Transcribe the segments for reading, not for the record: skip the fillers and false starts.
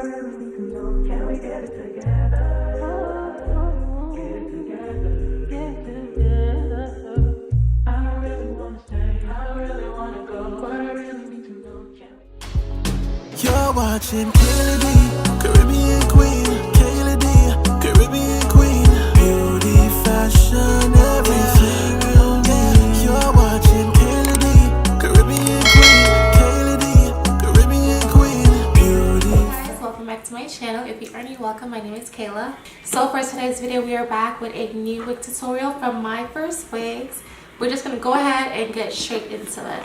You're watching Kennedy, Caribbean Queen, Kennedy, Caribbean Queen, beauty, fashion, everything real me. You're watching Kennedy, Caribbean Queen, Kennedy, Caribbean Queen, beauty. Hey guys, welcome back to my channel. If you are new, welcome. My name is Kayla. So for today's video, we are back with a new wig tutorial from Myfirstwigs. We're just gonna go ahead and get straight into it.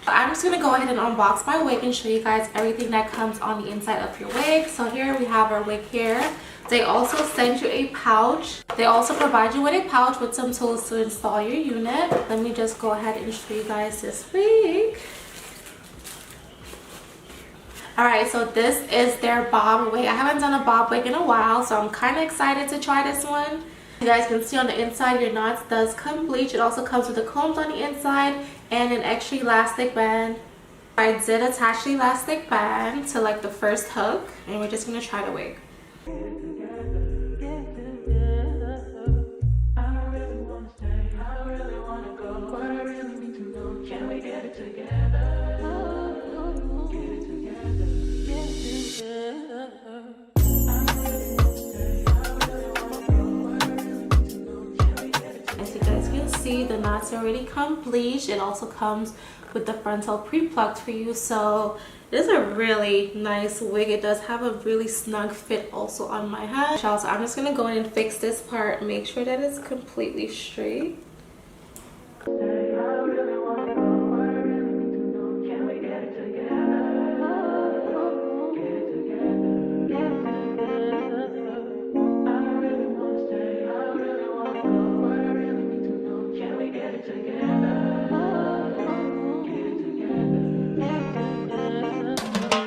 I'm just going to go ahead and unbox my wig and show you guys everything that comes on the inside of your wig. So here we have our wig here. They also send you a pouch. They also provide you with a pouch with some tools to install your unit. Let me just go ahead and show you guys this wig. Alright, so this is their bob wig. I haven't done a bob wig in a while, so I'm kind of excited to try this one. You guys can see on the inside your knots does come bleach. It also comes with the combs on the inside and an extra elastic band. I did attach the elastic band to like the first hook, and we're just gonna try the wig. See, the knots already come bleached. It also comes with the frontal pre-plucked for you, so it is a really nice wig. It does have a really snug fit also on my head. So I'm just gonna go in and fix this part, make sure that it's completely straight.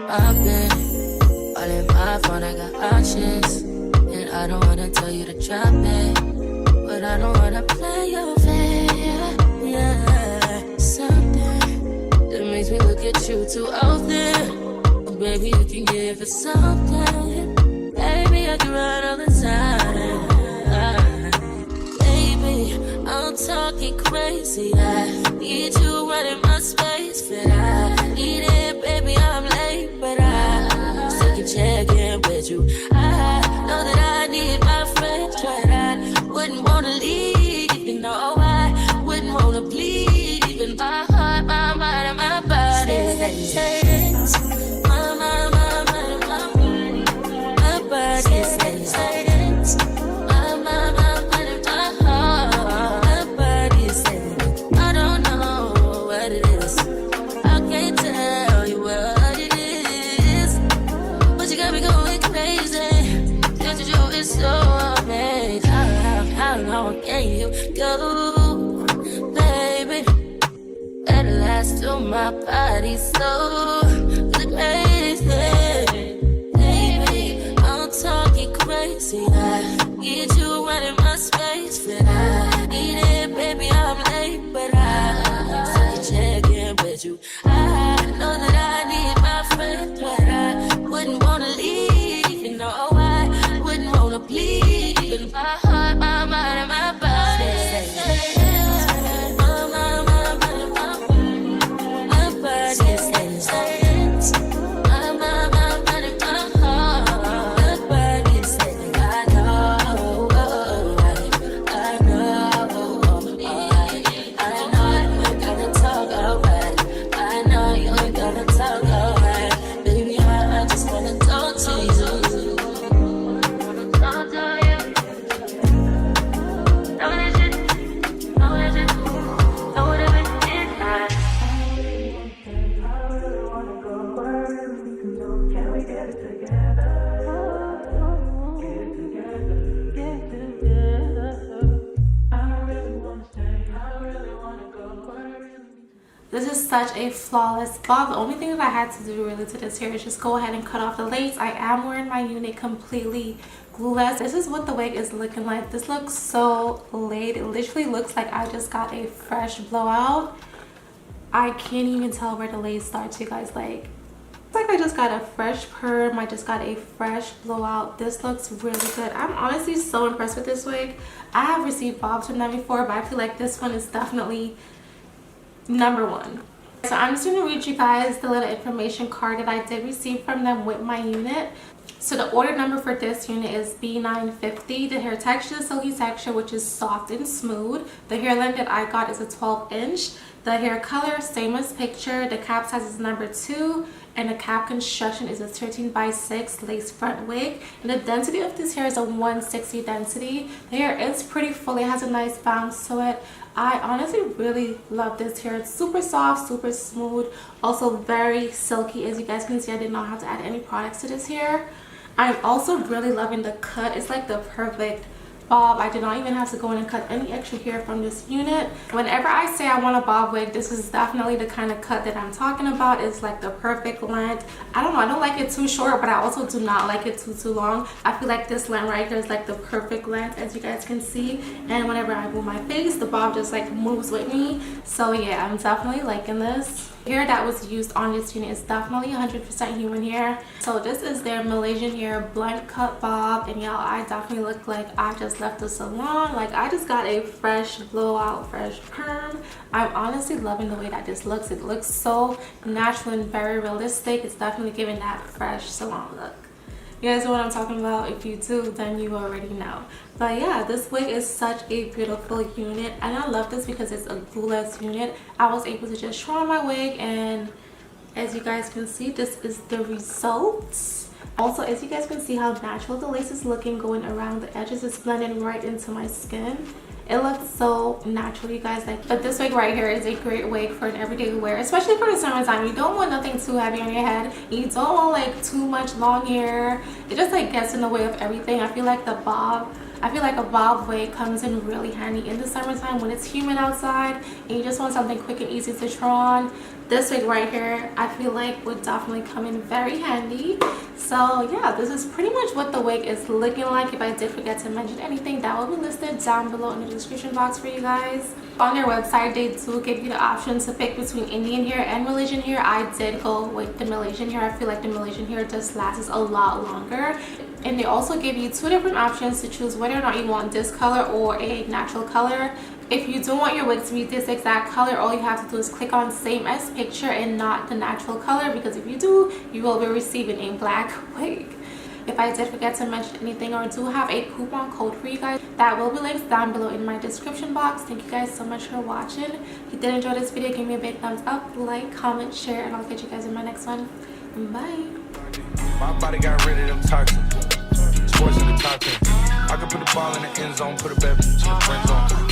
I've been all in my phone, I got options, and I don't wanna tell you to drop it, but I don't wanna play your fair. Yeah, something that makes me look at you too often. Oh, baby, you can give it something. Baby, I can run all the time. Baby, I'm talking crazy. I need you running my space, but I need it, baby. I'm late, but I still can check in with you. I know that I need my friends, but I wouldn't wanna leave. You know, I wouldn't wanna bleed. Even my heart, my mind, and my body. My mind, my mind, and my body. My body says my mind, my mind, and my heart. My body says I don't know what it is. I can't tell you what it is, but you got me going crazy. Just you is so amazing. How long can you go, baby? At last till my body's so crazy. Baby, I'm talking crazy. I need you running my space, but I need it, baby. I'm late, but I still can check in with you. I know that I need my friends, but I wouldn't wanna leave. You know, I wouldn't wanna bleed. Even my heart, my mind, and my body. This is such a flawless bob. The only thing that I had to do really to this hair is just go ahead and cut off the lace. I am wearing my unit completely glueless. This is what the wig is looking like. This looks so laid. It literally looks like I just got a fresh blowout. I can't even tell where the lace starts, you guys. Like, Like I just got a fresh perm, I just got a fresh blowout. This looks really good. I'm honestly so impressed with this wig. I have received bobs from them before, but I feel like this one is definitely #1. So I'm just going to read you guys the little information card that I did receive from them with my unit. So the order number for this unit is B950. The hair texture is silky texture, which is soft and smooth. The hair length that I got is a 12-inch. The hair color, same as picture. The cap size is #2. And the cap construction is a 13x6 lace front wig. And the density of this hair is a 160 density. The hair is pretty full. It has a nice bounce to it. I honestly really love this hair. It's super soft, super smooth, also very silky. As you guys can see, I did not have to add any products to this hair. I'm also really loving the cut. It's like the perfect bob. I did not even have to go in and cut any extra hair from this unit. Whenever I say I want a bob wig, this is definitely the kind of cut that I'm talking about. It's like the perfect length. I don't know, I don't like it too short, but I also do not like it too long. I feel like this length right here is like the perfect length, as you guys can see. And whenever I move my face, the bob just like moves with me. So yeah, I'm definitely liking this. Hair that was used on this unit is definitely 100% human hair. So this is their Malaysian hair blunt cut bob, and y'all, I definitely look like I just left the salon. Like I just got a fresh blowout, fresh perm. I'm honestly loving the way that this looks. It looks so natural and very realistic. It's definitely giving that fresh salon look. You guys know what I'm talking about? If you do, then you already know. But yeah, this wig is such a beautiful unit, and I love this because it's a glueless unit. I was able to just try on my wig, and as you guys can see, this is the results. Also, as you guys can see how natural the lace is looking going around the edges, it's blending right into my skin. It looks so natural, you guys. Like, but this wig right here is a great wig for an everyday wear, especially for the summertime. You don't want nothing too heavy on your head. You don't want like too much long hair. It just like gets in the way of everything. I feel like a bob wig comes in really handy in the summertime when it's humid outside and you just want something quick and easy to try on. This wig right here, I feel like would definitely come in very handy. So yeah, this is pretty much what the wig is looking like. If I did forget to mention anything, that will be listed down below in the description box for you guys. On their website, they do give you the option to pick between Indian hair and Malaysian hair. I did go with the Malaysian hair. I feel like the Malaysian hair just lasts a lot longer. And they also give you 2 different options to choose whether or not you want this color or a natural color. If you don't want your wig to be this exact color, all you have to do is click on same as picture and not the natural color, because if you do, you will be receiving a black wig. If I did forget to mention anything or do have a coupon code for you guys, that will be linked down below in my description box. Thank you guys so much for watching. If you did enjoy this video, give me a big thumbs up, like, comment, share, and I'll catch you guys in my next one. Bye. My body got rid of them toxins. Sports in the top 10. I can put the ball in the end zone, put a bad bitch in the friend zone.